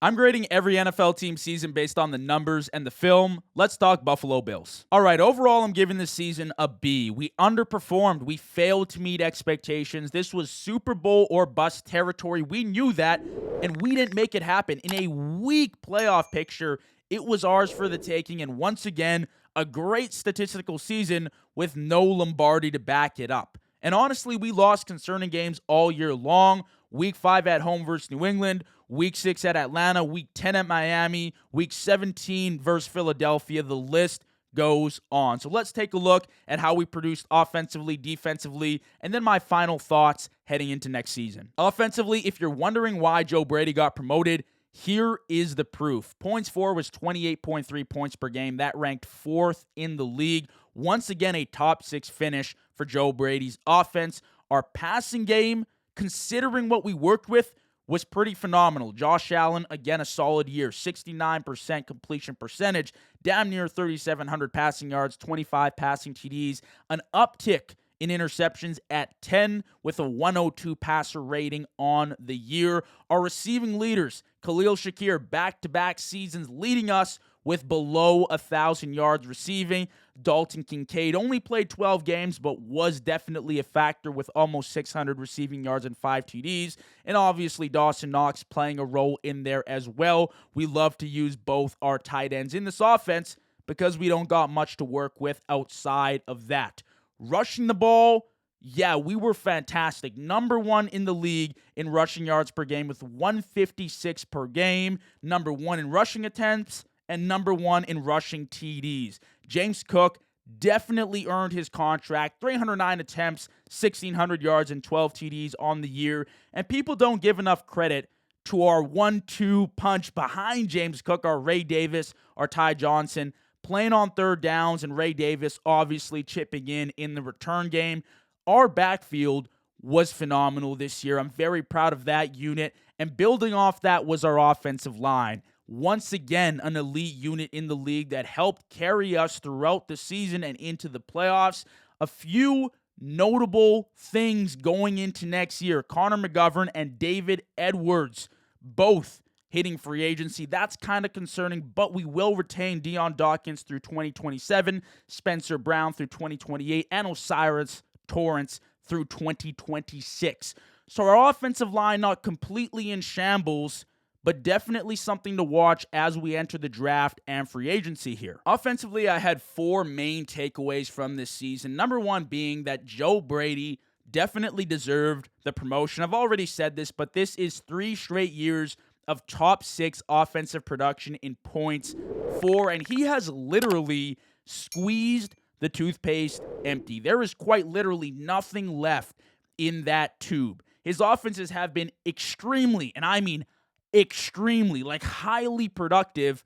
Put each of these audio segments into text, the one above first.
I'm grading every NFL team season based on the numbers and the film. Let's talk Buffalo Bills. All right, overall, I'm giving this season a B. We underperformed. We failed to meet expectations. This was Super Bowl or bust territory. We knew that, and we didn't make it happen. In a weak playoff picture, it was ours for the taking, and once again, a great statistical season with no Lombardi to back it up. And honestly, we lost concerning games all year long. Week 5 at home versus New England, Week 6 at Atlanta, Week 10 at Miami, Week 17 versus Philadelphia. The list goes on. So let's take a look at how we produced offensively, defensively, and then my final thoughts heading into next season. Offensively, if you're wondering why Joe Brady got promoted, here is the proof. Points for was 28.3 points per game. That ranked 4th in the league. Once again, a top 6 finish for Joe Brady's offense. Our passing game, considering what we worked with, was pretty phenomenal. Josh Allen, again, a solid year. 69% completion percentage, damn near 3,700 passing yards, 25 passing TDs, an uptick in interceptions at 10 with a 102 passer rating on the year. Our receiving leaders, Khalil Shakir, back-to-back seasons leading us with below 1,000 yards receiving. Dalton Kincaid only played 12 games, but was definitely a factor with almost 600 receiving yards and 5 TDs. And obviously, Dawson Knox playing a role in there as well. We love to use both our tight ends in this offense because we don't got much to work with outside of that. Rushing the ball, yeah, we were fantastic. Number 1 in the league in rushing yards per game with 156 per game. Number 1 in rushing attempts, and number 1 in rushing TDs. James Cook definitely earned his contract. 309 attempts, 1,600 yards, and 12 TDs on the year. And people don't give enough credit to our 1-2 punch behind James Cook, our Ray Davis, our Ty Johnson, playing on third downs, and Ray Davis obviously chipping in the return game. Our backfield was phenomenal this year. I'm very proud of that unit. And building off that was our offensive line. Once again, an elite unit in the league that helped carry us throughout the season and into the playoffs. A few notable things going into next year. Connor McGovern and David Edwards both hitting free agency. That's kind of concerning, but we will retain Deion Dawkins through 2027, Spencer Brown through 2028, and Osiris Torrance through 2026. So our offensive line not completely in shambles, but definitely something to watch as we enter the draft and free agency here. Offensively, I had 4 main takeaways from this season. Number 1 being that Joe Brady definitely deserved the promotion. I've already said this, but this is 3 straight years of top 6 offensive production in points for, and he has literally squeezed the toothpaste empty. There is quite literally nothing left in that tube. His offenses have been extremely, and I mean extremely, like highly productive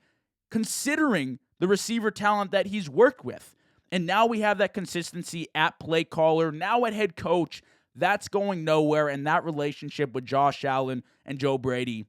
considering the receiver talent that he's worked with. And now we have that consistency at play caller, now at head coach. That's going nowhere, and that relationship with Josh Allen and Joe Brady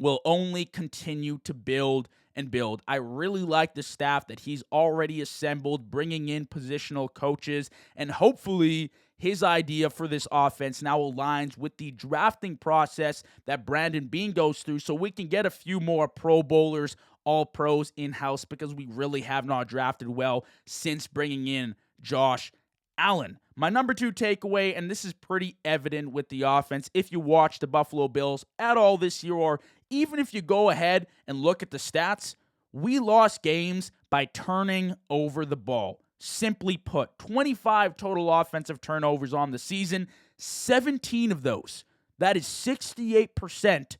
will only continue to build and build. I really like the staff that he's already assembled, bringing in positional coaches, and hopefully his idea for this offense now aligns with the drafting process that Brandon Beane goes through, so we can get a few more Pro Bowlers, all pros in-house, because we really have not drafted well since bringing in Josh Allen. My number 2 takeaway, and this is pretty evident with the offense, if you watch the Buffalo Bills at all this year, or even if you go ahead and look at the stats, we lost games by turning over the ball. Simply put, 25 total offensive turnovers on the season, 17 of those, that is 68%,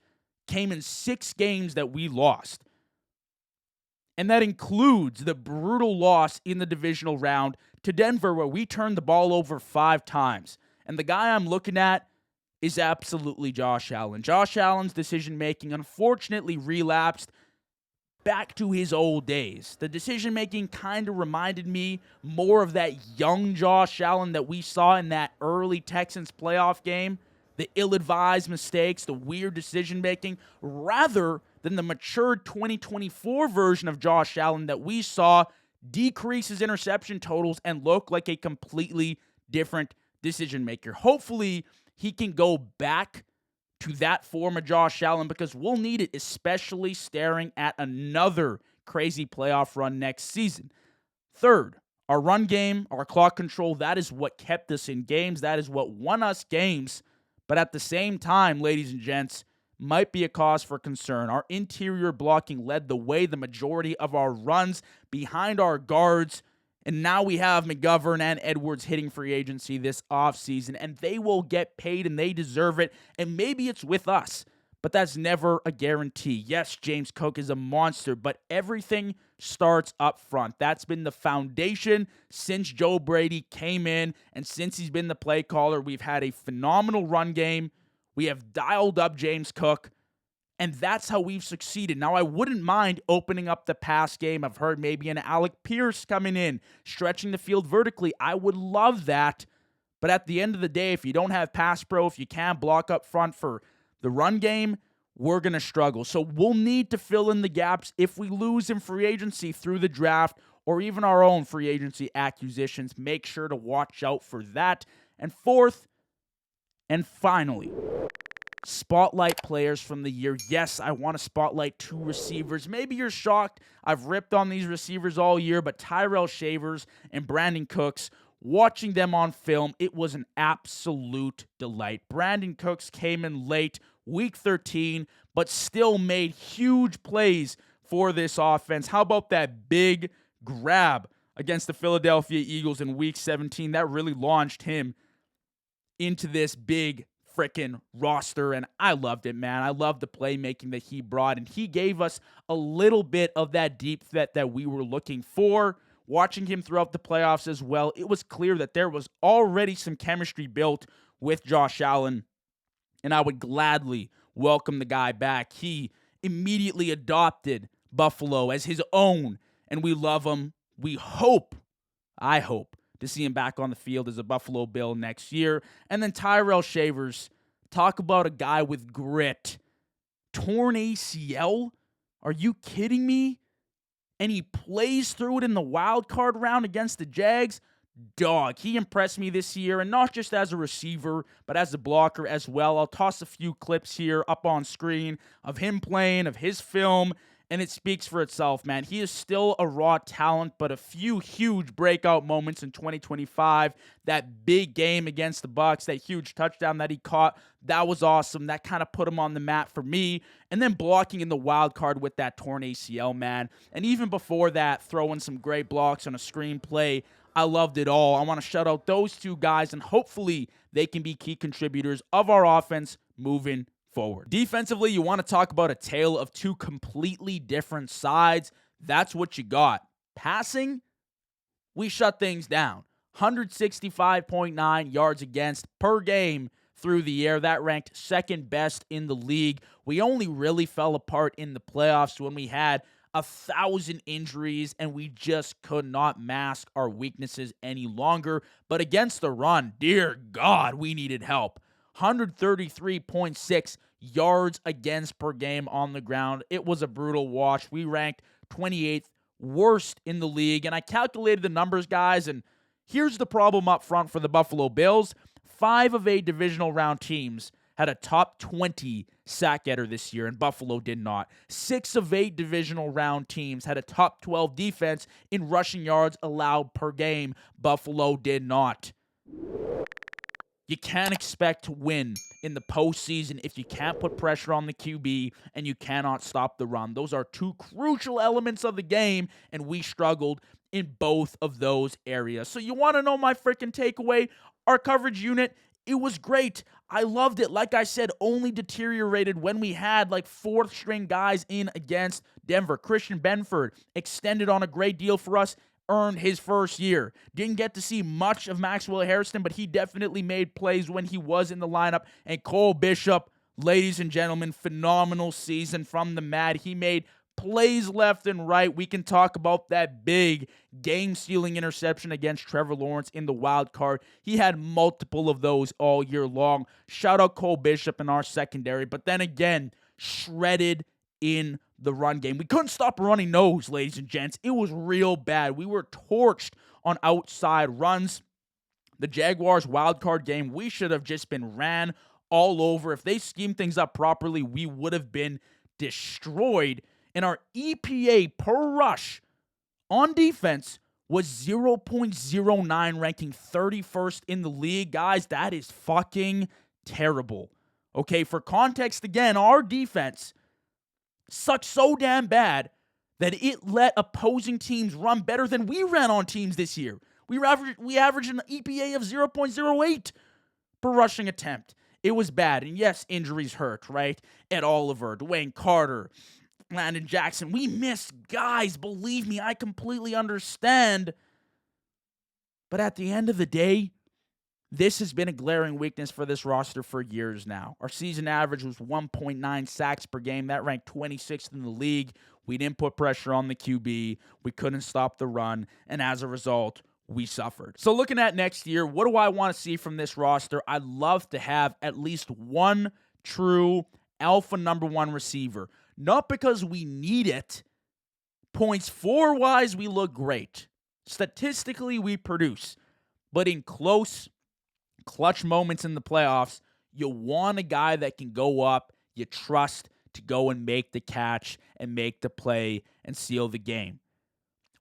came in 6 games that we lost. And that includes the brutal loss in the divisional round to Denver, where we turned the ball over 5 times. And the guy I'm looking at is absolutely Josh Allen. Josh Allen's decision-making unfortunately relapsed back to his old days. The decision-making kind of reminded me more of that young Josh Allen that we saw in that early Texans playoff game. The ill-advised mistakes, the weird decision-making, rather than the matured 2024 version of Josh Allen that we saw decrease his interception totals and look like a completely different decision-maker. Hopefully, he can go back to that form of Josh Allen because we'll need it, especially staring at another crazy playoff run next season. Third, our run game, our clock control, that is what kept us in games. That is what won us games. But at the same time, ladies and gents, might be a cause for concern. Our interior blocking led the way the majority of our runs behind our guards. And now we have McGovern and Edwards hitting free agency this offseason, and they will get paid and they deserve it. And maybe it's with us, but that's never a guarantee. Yes, James Cook is a monster, but everything starts up front. That's been the foundation since Joe Brady came in, and since he's been the play caller, we've had a phenomenal run game. We have dialed up James Cook, and that's how we've succeeded. Now, I wouldn't mind opening up the pass game. I've heard maybe an Alec Pierce coming in, stretching the field vertically. I would love that. But at the end of the day, if you don't have pass pro, if you can't block up front for the run game, we're going to struggle. So we'll need to fill in the gaps if we lose in free agency through the draft or even our own free agency acquisitions. Make sure to watch out for that. And fourth, and finally, spotlight players from the year. Yes, I want to spotlight 2 receivers. Maybe you're shocked. I've ripped on these receivers all year, but Tyrell Shavers and Brandon Cooks, watching them on film, it was an absolute delight. Brandon Cooks came in late, week 13, but still made huge plays for this offense. How about that big grab against the Philadelphia Eagles in week 17? That really launched him into this big freaking roster, and I loved it, man. I loved the playmaking that he brought, and he gave us a little bit of that deep threat that we were looking for. Watching him throughout the playoffs as well, it was clear that there was already some chemistry built with Josh Allen, and I would gladly welcome the guy back. He immediately adopted Buffalo as his own, and we love him. I hope, to see him back on the field as a Buffalo Bill next year. And then Tyrell Shavers, talk about a guy with grit. Torn ACL? Are you kidding me? And he plays through it in the wild card round against the Jags? Dog, he impressed me this year, and not just as a receiver, but as a blocker as well. I'll toss a few clips here up on screen of him playing, of his film, and it speaks for itself, man. He is still a raw talent, but a few huge breakout moments in 2025. That big game against the Bucs, that huge touchdown that he caught, that was awesome. That kind of put him on the map for me. And then blocking in the wild card with that torn ACL, man. And even before that, throwing some great blocks on a screenplay. I loved it all. I want to shout out those 2 guys, and hopefully they can be key contributors of our offense moving forward. Defensively, you want to talk about a tale of 2 completely different sides. That's what you got. Passing, we shut things down. 165.9 yards against per game through the air. That ranked second best in the league. We only really fell apart in the playoffs when we had 1,000 injuries and we just could not mask our weaknesses any longer. But against the run, dear God, we needed help. 133.6 yards against per game on the ground. It was a brutal watch. We ranked 28th worst in the league, and I calculated the numbers, guys, and here's the problem up front for the Buffalo Bills. 5 of 8 divisional round teams had a top 20 sack getter this year, and Buffalo did not. 6 of 8 divisional round teams had a top 12 defense in rushing yards allowed per game. Buffalo did not. You can't expect to win in the postseason if you can't put pressure on the QB and you cannot stop the run. Those are 2 crucial elements of the game, and we struggled in both of those areas. So you want to know my freaking takeaway? Our coverage unit, it was great. I loved it. Like I said, only deteriorated when we had like 4th string guys in against Denver. Christian Benford extended on a great deal for us. Earned his first year. Didn't get to see much of Maxwell Harrison, but he definitely made plays when he was in the lineup. And Cole Bishop, ladies and gentlemen, phenomenal season from the Mad. He made plays left and right. We can talk about that big game-stealing interception against Trevor Lawrence in the wild card. He had multiple of those all year long. Shout out Cole Bishop in our secondary. But then again, shredded in the run game. We couldn't stop a running nose, ladies and gents. It was real bad. We were torched on outside runs. The Jaguars wildcard game, we should have just been ran all over. If they schemed things up properly, we would have been destroyed. And our EPA per rush on defense was 0.09, ranking 31st in the league. Guys, that is fucking terrible. Okay, for context again, our defense sucked so damn bad that it let opposing teams run better than we ran on teams this year. We averaged an EPA of 0.08 per rushing attempt. It was bad. And yes, injuries hurt, right? Ed Oliver, Dwayne Carter, Landon Jackson. We missed guys. Believe me, I completely understand. But at the end of the day, this has been a glaring weakness for this roster for years now. Our season average was 1.9 sacks per game. That ranked 26th in the league. We didn't put pressure on the QB. We couldn't stop the run. And as a result, we suffered. So looking at next year, what do I want to see from this roster? I'd love to have at least one true alpha number one receiver. Not because we need it. Points for-wise, we look great. Statistically, we produce. But in close, clutch moments in the playoffs, you want a guy that can go up, you trust to go and make the catch and make the play and seal the game.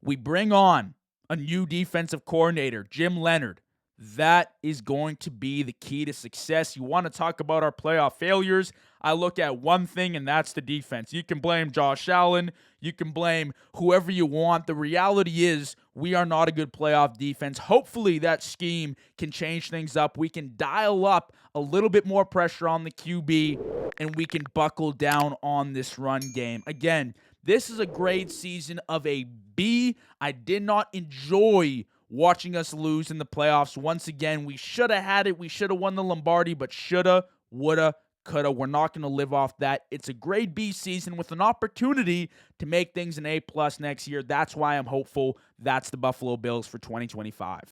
We bring on a new defensive coordinator, Jim Leonhard. That is going to be the key to success. You want to talk about our playoff failures? I look at one thing, and that's the defense. You can blame Josh Allen. You can blame whoever you want. The reality is we are not a good playoff defense. Hopefully that scheme can change things up. We can dial up a little bit more pressure on the QB, and we can buckle down on this run game. Again, this is a grade season of a B. I did not enjoy watching us lose in the playoffs. Once again, we should have had it. We should have won the Lombardi, but shoulda, woulda, coulda. We're not going to live off that. It's a grade B season with an opportunity to make things an A+ next year. That's why I'm hopeful. That's the Buffalo Bills for 2025.